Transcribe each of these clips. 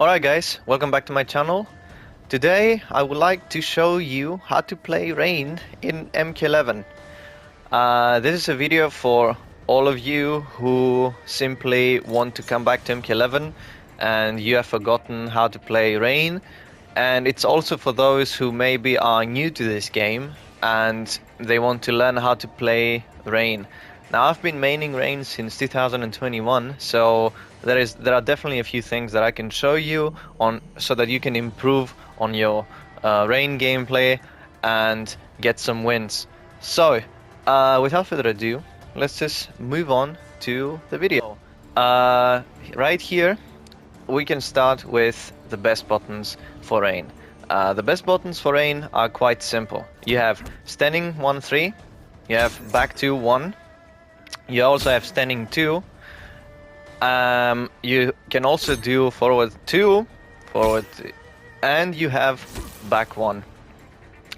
Alright guys, welcome back to my channel. Today I would like to show you how to play Rain in MK11. This is a video for all of you who simply want to come back to MK11 and you have forgotten how to play Rain. And it's also for those who maybe are new to this game and they want to learn how to play Rain. Now I've been maining Rain since 2021, so there are definitely a few things that I can show you on so that you can improve on your Rain gameplay and get some wins. So without further ado, let's just move on to the video. Right here we can start with the best buttons for Rain. The best buttons for Rain are quite simple. You have standing 1-3, you have back 2-1, you also have standing 2. You can also do forward 2, forward, and you have back 1.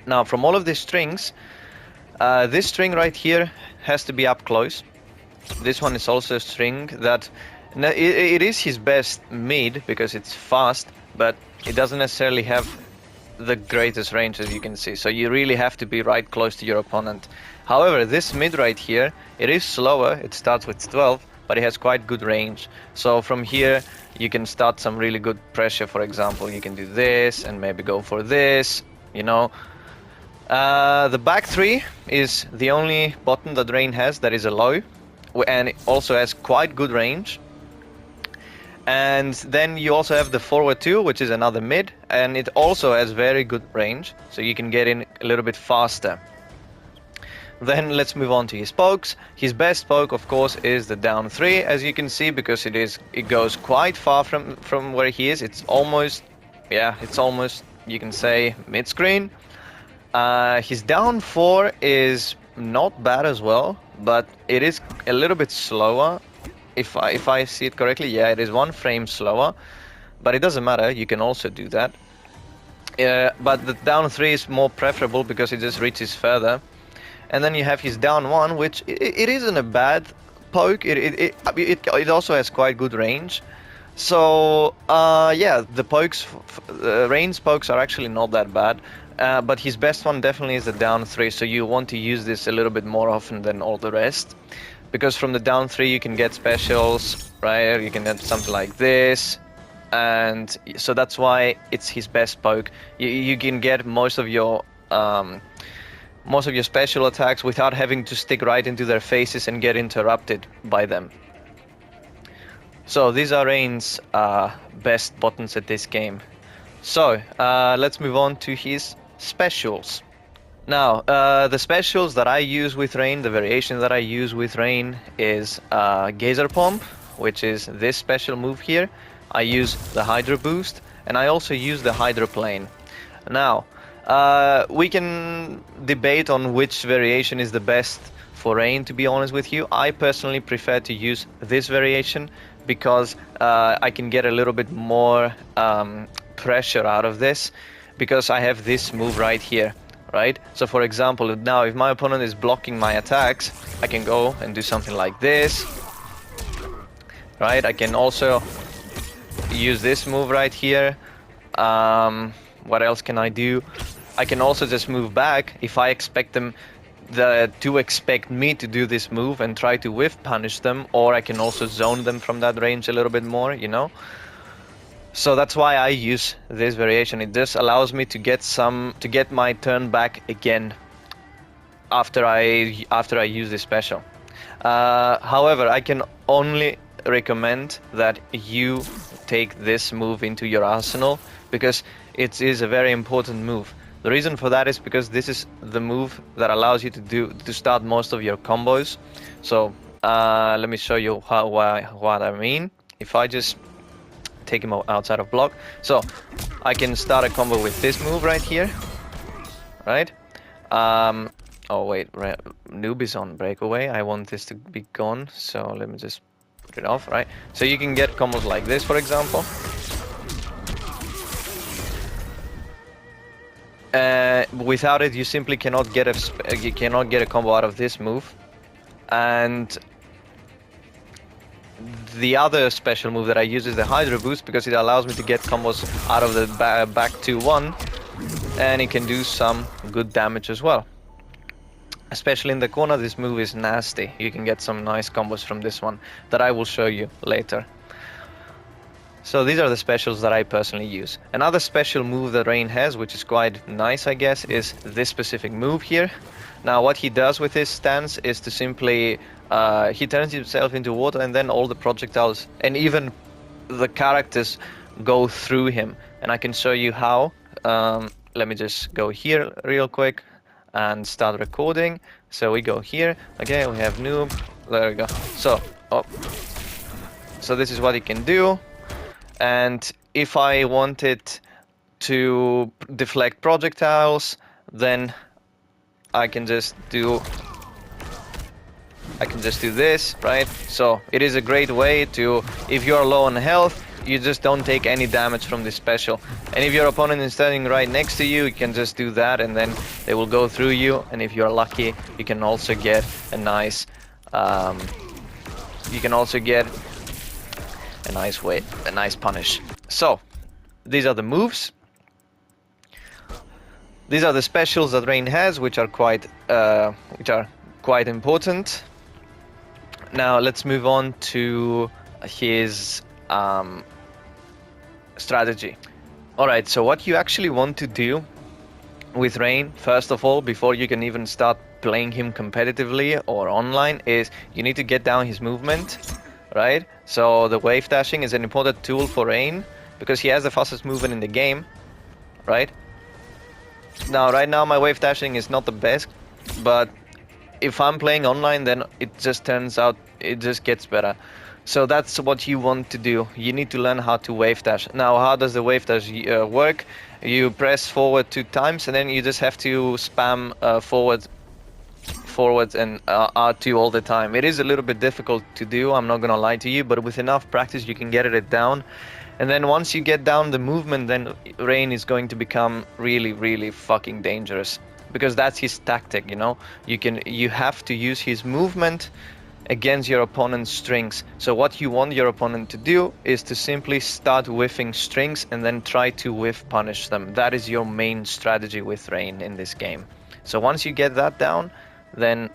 Now from all of these strings, this string right here has to be up close. This one is also a string that it is his best mid because it's fast, but it doesn't necessarily have the greatest range, as you can see, so you really have to be right close to your opponent. However, this mid right here, it is slower, it starts with 12, but it has quite good range. So from here you can start some really good pressure. For example, you can do this and maybe go for this, you know. The back 3 is the only button that Rain has that is a low, and it also has quite good range. And then you also have the forward 2, which is another mid, and it also has very good range, so you can get in a little bit faster. Then let's move on to his pokes. His best poke, of course, is the down 3, as you can see, because it goes quite far from where he is. It's almost, you can say, mid-screen. His down 4 is not bad as well, but it is a little bit slower. If I see it correctly, yeah, it is 1 frame slower, but it doesn't matter, you can also do that. But the down 3 is more preferable because it just reaches further. And then you have his down 1, which it isn't a bad poke, it also has quite good range. So yeah, the pokes, Rain's pokes are actually not that bad. But his best one definitely is the down 3, so you want to use this a little bit more often than all the rest. Because from the down 3 you can get specials, right? You can get something like this, and so that's why it's his best poke. You can get most of your special attacks without having to stick right into their faces and get interrupted by them. So these are Rain's best buttons at this game. So let's move on to his specials. Now, the specials that I use with Rain, the variation that I use with Rain is Geyser Pump, which is this special move here. I use the Hydro Boost, and I also use the Hydroplane. Now, we can debate on which variation is the best for Rain, to be honest with you. I personally prefer to use this variation because I can get a little bit more pressure out of this because I have this move right here. Right? So for example, now if my opponent is blocking my attacks, I can go and do something like this. Right? I can also use this move right here. What else can I do? I can also just move back if I expect them to expect me to do this move and try to whiff punish them, or I can also zone them from that range a little bit more, you know. So that's why I use this variation. It just allows me to get my turn back again after I use this special. However, I can only recommend that you take this move into your arsenal because it is a very important move. The reason for that is because this is the move that allows you to start most of your combos. So let me show you what I mean. If I just take him outside of block, so I can start a combo with this move right here, right? Oh wait, noob is on breakaway. I want this to be gone, so let me just put it off, right? So you can get combos like this, for example. Without it, you simply cannot get a combo out of this move, and the other special move that I use is the Hydro Boost, because it allows me to get combos out of the back 2-1, and it can do some good damage as well. Especially in the corner, this move is nasty. You can get some nice combos from this one that I will show you later. So these are the specials that I personally use. Another special move that Rain has, which is quite nice, I guess, is this specific move here. Now what he does with his stance is to simply, he turns himself into water, and then all the projectiles and even the characters go through him. And I can show you how. Let me just go here real quick and start recording. So we go here, okay, we have noob, there we go. So, so this is what he can do. And if I wanted to deflect projectiles, then I can just do this, right? So it is a great way to, if you're low on health, you just don't take any damage from this special. And if your opponent is standing right next to you, you can just do that, and then they will go through you. And if you're lucky, you can also get a nice a nice punish. So these are the moves. These are the specials that Rain has, which are quite important. Now let's move on to his strategy. Alright, so what you actually want to do with Rain, first of all, before you can even start playing him competitively or online, is you need to get down his movement, right? So the wave dashing is an important tool for Rain, because he has the fastest movement in the game, right? Now, right now my wave dashing is not the best, but if I'm playing online, then it just turns out, it just gets better. So that's what you want to do. You need to learn how to wave dash. Now, how does the wave dash work? You press forward 2 times, and then you just have to spam forward and R2 all the time. It is a little bit difficult to do, I'm not gonna lie to you, but with enough practice you can get it down. And then once you get down the movement, then Rain is going to become really, really fucking dangerous, because that's his tactic, you know. You have to use his movement against your opponent's strings. So what you want your opponent to do is to simply start whiffing strings and then try to whiff punish them. That is your main strategy with Rain in this game. So once you get that down, then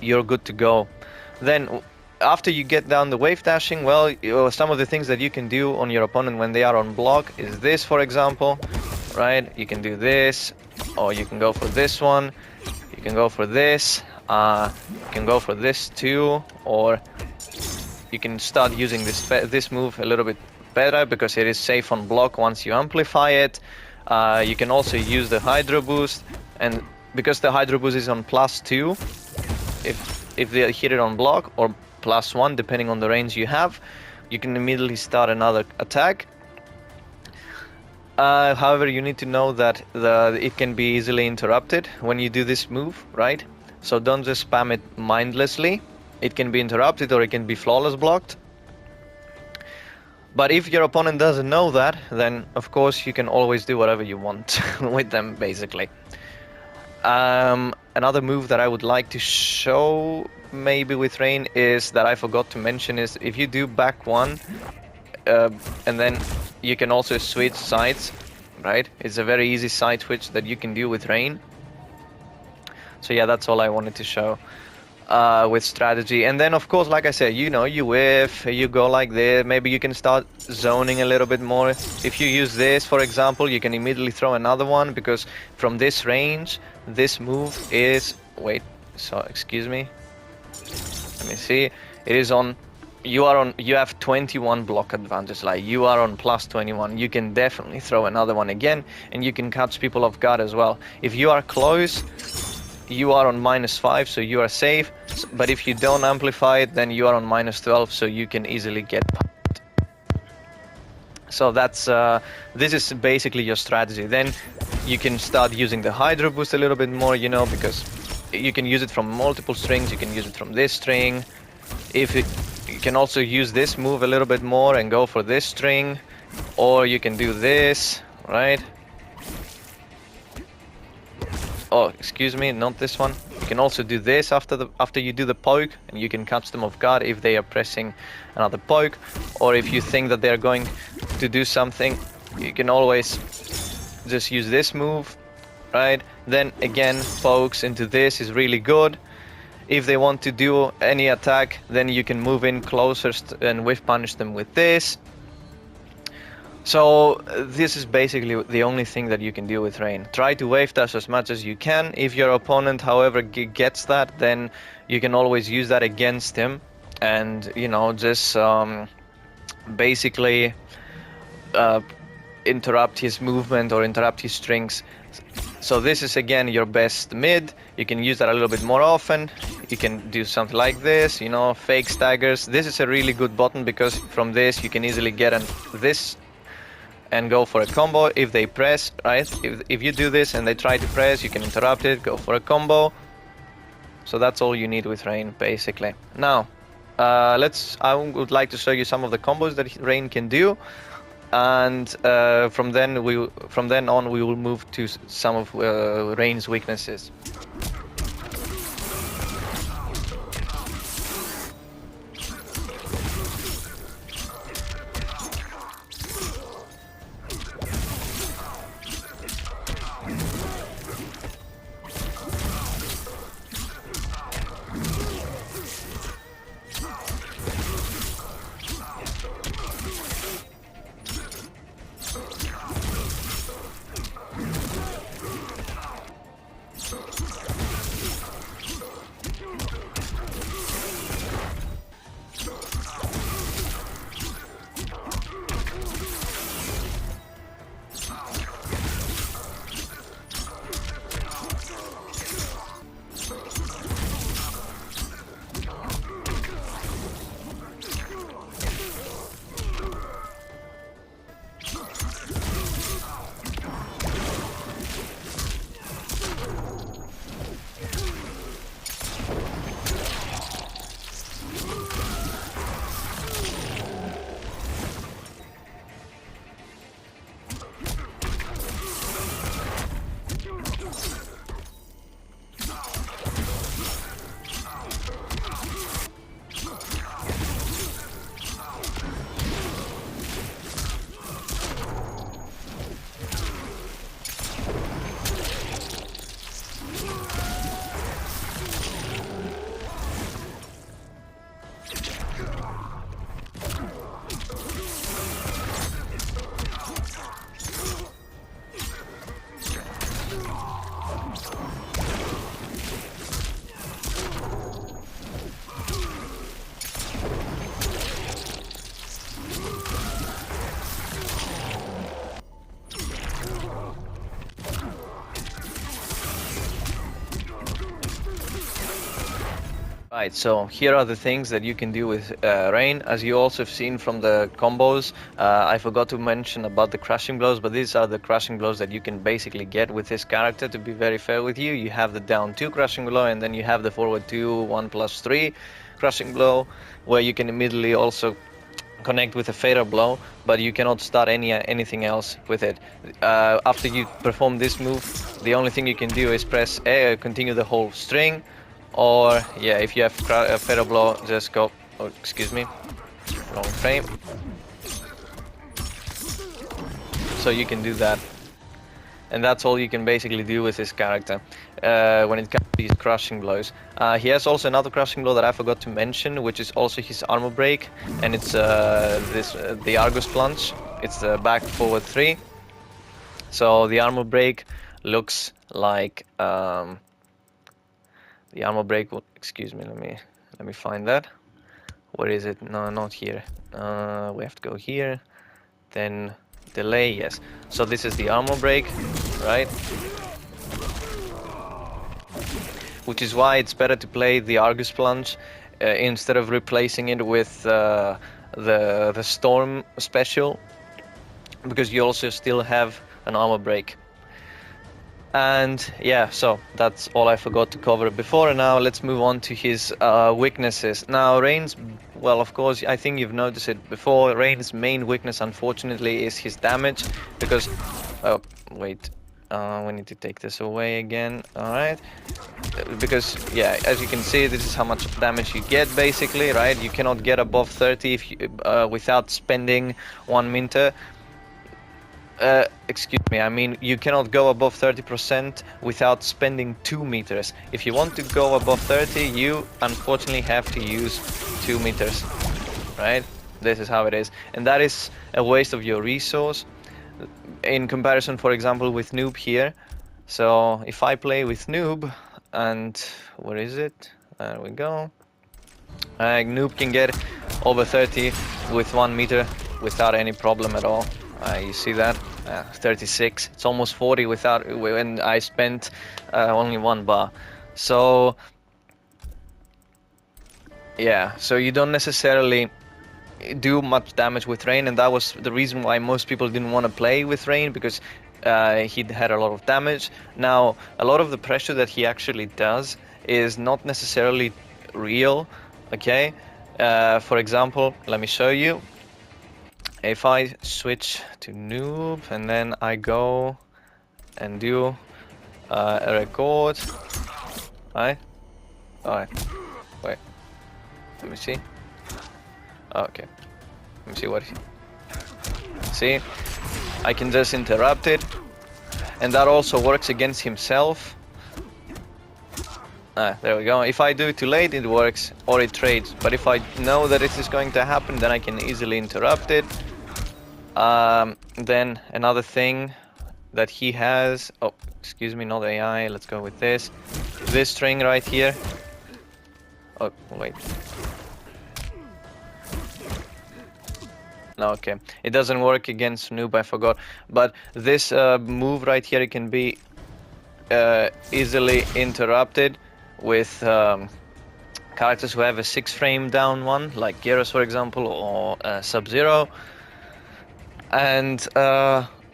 you're good to go. Then after you get down the wave dashing, well, some of the things that you can do on your opponent when they are on block is this, for example, right? You can do this, or you can go for this one, you can go for this, you can go for this too, or you can start using this move a little bit better because it is safe on block once you amplify it. You can also use the Hydro Boost, and because the Hydro Boost is on +2, if they hit it on block, or +1 depending on the range you have, you can immediately start another attack. However, you need to know that it can be easily interrupted when you do this move, right? So don't just spam it mindlessly. It can be interrupted, or it can be flawless blocked. But if your opponent doesn't know that, then of course you can always do whatever you want with them, basically. Another move that I would like to show maybe with Rain is that I forgot to mention is if you do back 1, and then you can also switch sides, right? It's a very easy side switch that you can do with Rain. So yeah, that's all I wanted to show with strategy. And then of course, like I said, you know, you whiff, you go like this, maybe you can start zoning a little bit more. If you use this, for example, you can immediately throw another one, because from this range, this move is, wait, so excuse me, let me see, it is on, you have 21 block advantage, like you are on +21. You can definitely throw another one again, and you can catch people off guard as well. If you are close, you are on -5, so you are safe, but if you don't amplify it, then you are on -12, so you can easily get pumped. So that's this is basically your strategy. Then you can start using the Hydro Boost a little bit more, you know, because you can use it from multiple strings. You can use it from this string. You can also use this move a little bit more and go for this string, or you can do this, right? Oh, excuse me, not this one. You can also do this after you do the poke, and you can catch them off guard if they are pressing another poke, or if you think that they're going to do something, you can always just use this move, right? Then again, pokes into this is really good. If they want to do any attack, then you can move in closer and whiff punish them with this. So this is basically the only thing that you can do with Rain. Try to wave dash as much as you can. If your opponent, however, gets that, then you can always use that against him, and you know, just basically interrupt his movement or interrupt his strings. So this is again your best mid. You can use that a little bit more often. You can do something like this, you know, fake staggers. This is a really good button because from this you can easily get this and go for a combo if they press, right? If you do this and they try to press, you can interrupt it, go for a combo. So that's all you need with Rain, basically. Now, I would like to show you some of the combos that Rain can do, and from then on we will move to some of Rain's weaknesses. Right, so here are the things that you can do with Rain. As you also have seen from the combos, I forgot to mention about the crushing blows, but these are the crushing blows that you can basically get with this character. To be very fair with you, you have the down 2 crushing blow, and then you have the forward 2 1+3 crushing blow, where you can immediately also connect with a fatal blow, but you cannot start anything else with it. After you perform this move, the only thing you can do is press A, continue the whole string, or yeah, if you have a fatal blow, just go, oh, excuse me, wrong frame. So you can do that, and that's all you can basically do with this character when it comes to these crushing blows. He has also another crushing blow that I forgot to mention, which is also his armor break, and it's the Argus plunge. It's the back forward 3. So the armor break looks like the armor break. Excuse me, let me find that. Where is it? No, not here. We have to go here, then delay. Yes. So this is the armor break, right? Which is why it's better to play the Argus plunge instead of replacing it with the Storm special, because you also still have an armor break. And yeah, so that's all I forgot to cover before, and now let's move on to his weaknesses. Now Rain's, well, of course, I think you've noticed it before, Rain's main weakness unfortunately is his damage, because, oh wait, We need to take this away again. All right, because yeah, as you can see, this is how much damage you get basically, right? You cannot get above 30 if you, without spending 1 meter. Excuse me, I mean you cannot go above 30% without spending 2 meters. If you want to go above 30, you unfortunately have to use 2 meters, right? This is how it is, and that is a waste of your resource in comparison, for example, with Noob here. So if I play with Noob, and where is it? There we go. Noob can get over 30 with 1 meter without any problem at all. You see that? 36. It's almost 40 without when I spent only 1 bar. So yeah, so you don't necessarily do much damage with Rain, and that was the reason why most people didn't want to play with Rain, because he had a lot of damage. Now, a lot of the pressure that he actually does is not necessarily real, okay? For example, let me show you. If I switch to Noob and then I go and do a record, right? Alright, wait, let me see. Okay, let me see what he... See, I can just interrupt it, and that also works against himself. There we go. If I do it too late, it works, or it trades. But if I know that it is going to happen, then I can easily interrupt it. Then another thing that he has... Oh, excuse me, not AI. Let's go with this. This string right here. Oh, wait. No, okay. It doesn't work against Noob, I forgot. But this move right here can be easily interrupted with characters who have a 6 frame down one, like Gyros, for example, or Sub-Zero. And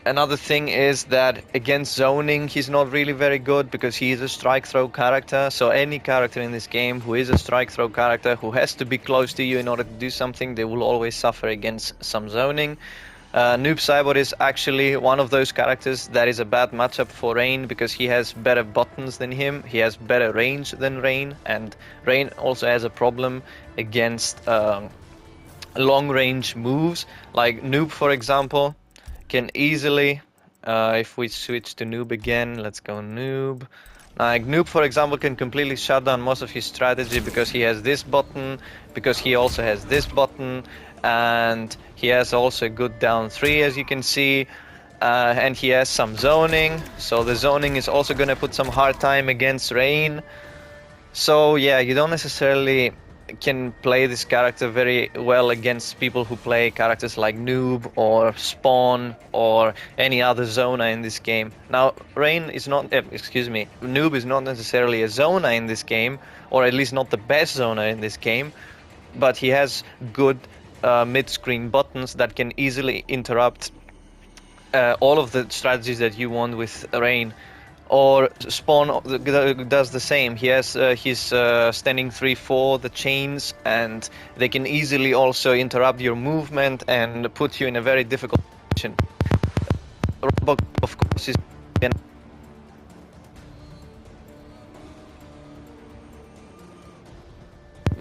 another thing is that against zoning, he's not really very good, because he is a strike throw character. So any character in this game who is a strike throw character, who has to be close to you in order to do something, they will always suffer against some zoning. Noob Saibot is actually one of those characters that is a bad matchup for Rain, because he has better buttons than him, he has better range than Rain, and Rain also has a problem against long range moves. Like Noob, for example, can easily, if we switch to Noob again, let's go Noob. Like Noob, for example, can completely shut down most of his strategy, because he has this button, because he also has this button, and he has also a good down 3, as you can see, and he has some zoning, so the zoning is also going to put some hard time against Rain. So yeah, you don't necessarily can play this character very well against people who play characters like Noob or Spawn or any other Zona in this game. Now, Rain is not, excuse me, Noob is not necessarily a Zona in this game, or at least not the best Zona in this game, but he has good mid-screen buttons that can easily interrupt all of the strategies that you want with Rain. Or Spawn does the same. He has his standing 3-4, the chains, and they can easily also interrupt your movement and put you in a very difficult position. Robocop, of course, is...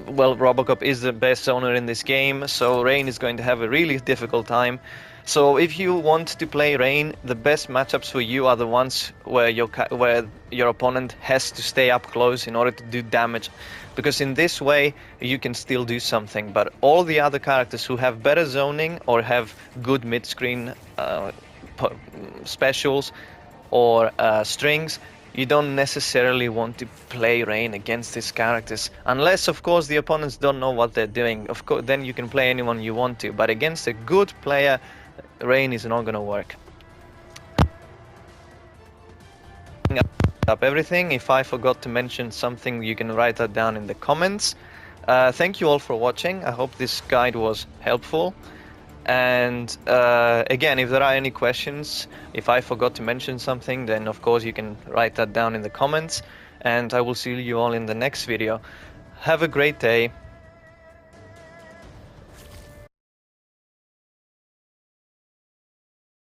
Well, Robocop is the best zoner in this game, so Rain is going to have a really difficult time. So if you want to play Rain, the best matchups for you are the ones where your opponent has to stay up close in order to do damage, because in this way you can still do something. But all the other characters who have better zoning or have good mid-screen specials or strings, you don't necessarily want to play Rain against these characters, unless of course the opponents don't know what they're doing. Of course, then you can play anyone you want to, but against a good player, Rain is not gonna work. Up everything. If I forgot to mention something, you can write that down in the comments. Thank you all for watching. I hope this guide was helpful. And again, if there are any questions, if I forgot to mention something, then of course you can write that down in the comments. And I will see you all in the next video. Have a great day.